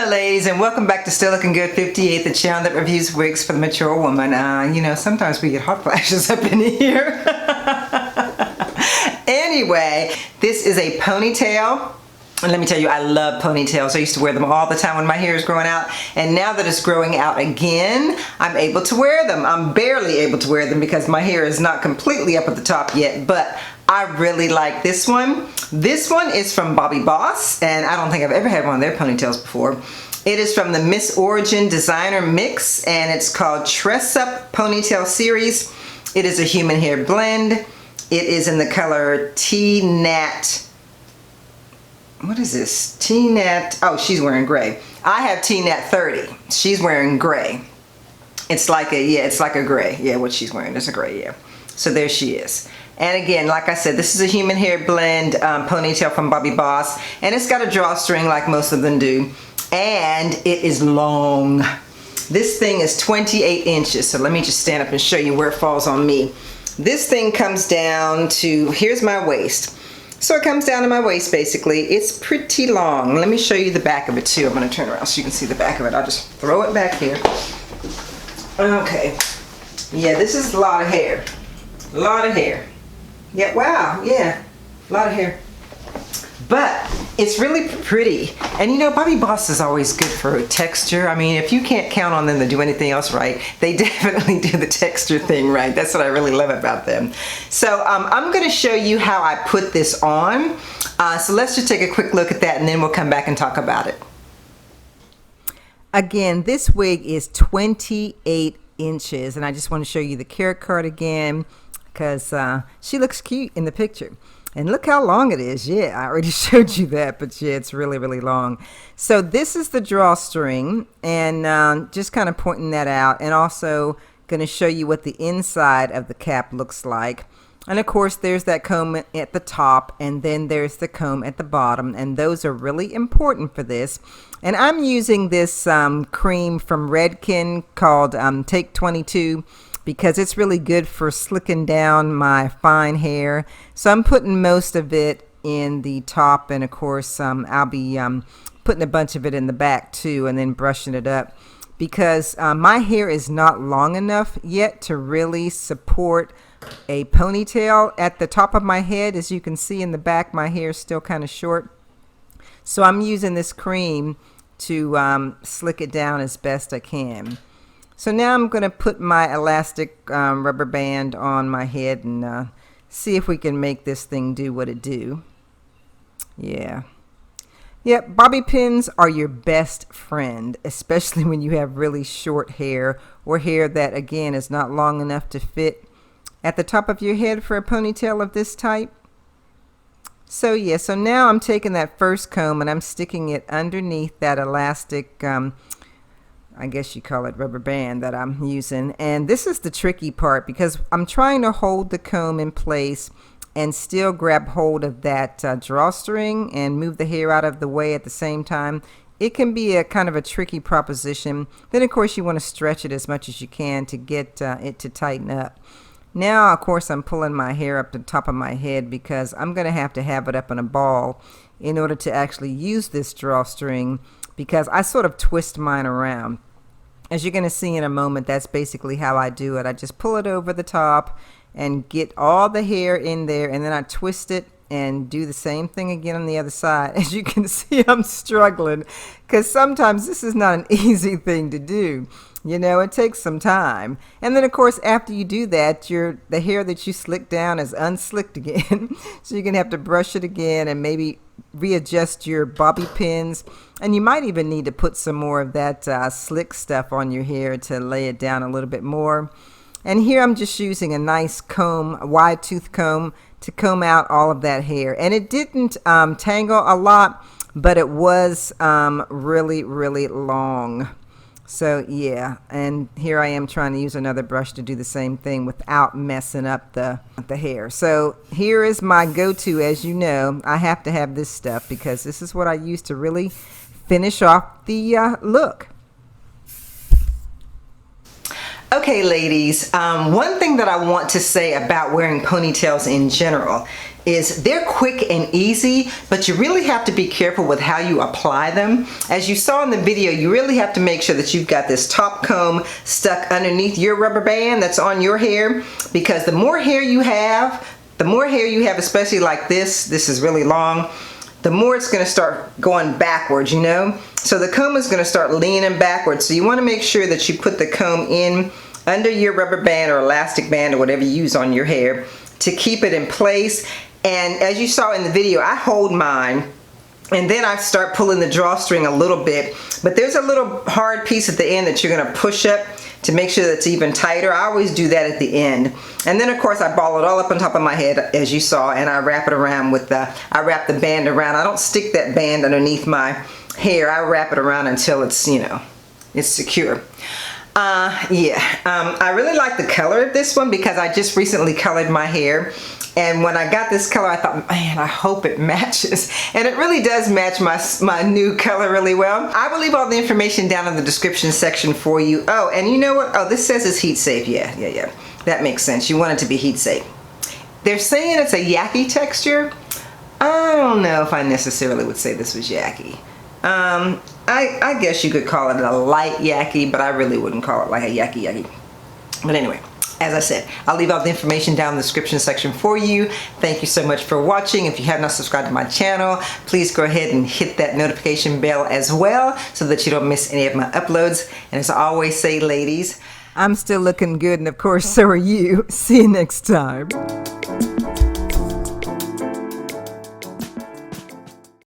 Hello ladies, and welcome back to Still Looking Good 58, the channel that reviews wigs for the mature woman. You know, sometimes we get hot flashes up in here. Anyway, this is a ponytail. And let me tell you, I love ponytails. I used to wear them all the time when my hair is growing out. And now that it's growing out again, I'm able to wear them. I'm barely able to wear them because my hair is not completely up at the top yet, but I really like this one. This one is from Bobbie Boss, and I don't think I've ever had one of their ponytails before. It is from the Miss Origin Designer Mix, and it's called TRESS Up Ponytail Series. It is a human hair blend. It is in the color T-Nat. What is this? T-Nat, oh, she's wearing gray. I have T-Nat 30. She's wearing gray. It's like a, yeah, it's like a gray. Yeah, what she's wearing is a gray, yeah. So there she is. And again, like I said, this is a human hair blend ponytail from Bobbie Boss. And it's got a drawstring like most of them do. And it is long. This thing is 28 inches. So let me just stand up and show you where it falls on me. This thing comes down to, here's my waist. So it comes down to my waist basically. It's pretty long. Let me show you the back of it too. I'm going to turn around so you can see the back of it. I'll just throw it back here. Okay. Yeah, this is a lot of hair. A lot of hair. Yeah, wow, yeah, a lot of hair. But it's really pretty. And you know, Bobbie Boss is always good for texture. I mean, if you can't count on them to do anything else right, they definitely do the texture thing right. That's what I really love about them. So I'm gonna show you how I put this on. So let's just take a quick look at that and then we'll come back and talk about it. Again, this wig is 28 inches and I just want to show you the care card again, because she looks cute in the picture. And look how long it is. Yeah, I already showed you that, but yeah, it's really, really long. So this is the drawstring, and just kind of pointing that out, and also going to show you what the inside of the cap looks like. And of course, there's that comb at the top, and then there's the comb at the bottom, and those are really important for this. And I'm using this cream from Redken called Take 22. Because it's really good for slicking down my fine hair. So I'm putting most of it in the top, and of course I'll be putting a bunch of it in the back too, and then brushing it up, because my hair is not long enough yet to really support a ponytail at the top of my head. As you can see in the back, my hair is still kind of short. So I'm using this cream to slick it down as best I can. So now I'm going to put my elastic rubber band on my head and see if we can make this thing do what it do. Yeah. Yep, bobby pins are your best friend, especially when you have really short hair or hair that, again, is not long enough to fit at the top of your head for a ponytail of this type. So yeah, so now I'm taking that first comb and I'm sticking it underneath that elastic I guess you call it rubber band that I'm using. And this is the tricky part, because I'm trying to hold the comb in place and still grab hold of that drawstring and move the hair out of the way at the same time. It can be a kind of a tricky proposition. Then of course you want to stretch it as much as you can to get it to tighten up. Now of course I'm pulling my hair up to the top of my head because I'm going to have it up in a ball in order to actually use this drawstring, because I sort of twist mine around. As you're going to see in a moment, that's basically how I do it. I just pull it over the top and get all the hair in there, and then I twist it and do the same thing again on the other side. As you can see, I'm struggling because sometimes this is not an easy thing to do. You know, it takes some time. And then of course, after you do that, the hair that you slicked down is unslicked again. So you're going to have to brush it again and maybe readjust your bobby pins. And you might even need to put some more of that slick stuff on your hair to lay it down a little bit more. And here I'm just using a nice comb, a wide tooth comb, to comb out all of that hair. And it didn't tangle a lot, but it was really, really long. So yeah, and here I am trying to use another brush to do the same thing without messing up the hair. So here is my go-to. As you know, I have to have this stuff because this is what I use to really finish off the look. Okay ladies, one thing that I want to say about wearing ponytails in general is they're quick and easy, but you really have to be careful with how you apply them. As you saw in the video, you really have to make sure that you've got this top comb stuck underneath your rubber band that's on your hair, because the more hair you have, especially like this is really long, the more it's going to start going backwards, you know? So the comb is going to start leaning backwards. So you want to make sure that you put the comb in under your rubber band or elastic band or whatever you use on your hair to keep it in place. And as you saw in the video, I hold mine and then I start pulling the drawstring a little bit, but there's a little hard piece at the end that you're going to push up to make sure that it's even tighter. I always do that at the end. And then of course I ball it all up on top of my head as you saw, and I wrap it around with I wrap the band around. I don't stick that band underneath my hair. I wrap it around until it's, you know, it's secure. I really like the color of this one because I just recently colored my hair, and when I got this color I thought, man, I hope it matches, and it really does match my new color really well. I will leave all the information down in the description section for you. Oh, and you know what? Oh, this says it's heat safe. Yeah. That makes sense. You want it to be heat safe. They're saying it's a yucky texture. I don't know if I necessarily would say this was yucky. I guess you could call it a light yucky, but I really wouldn't call it like a yucky. But anyway, as I said, I'll leave all the information down in the description section for you. Thank you so much for watching. If you have not subscribed to my channel, please go ahead and hit that notification bell as well so that you don't miss any of my uploads. And as I always say, ladies, I'm still looking good, and of course so are you. See you next time.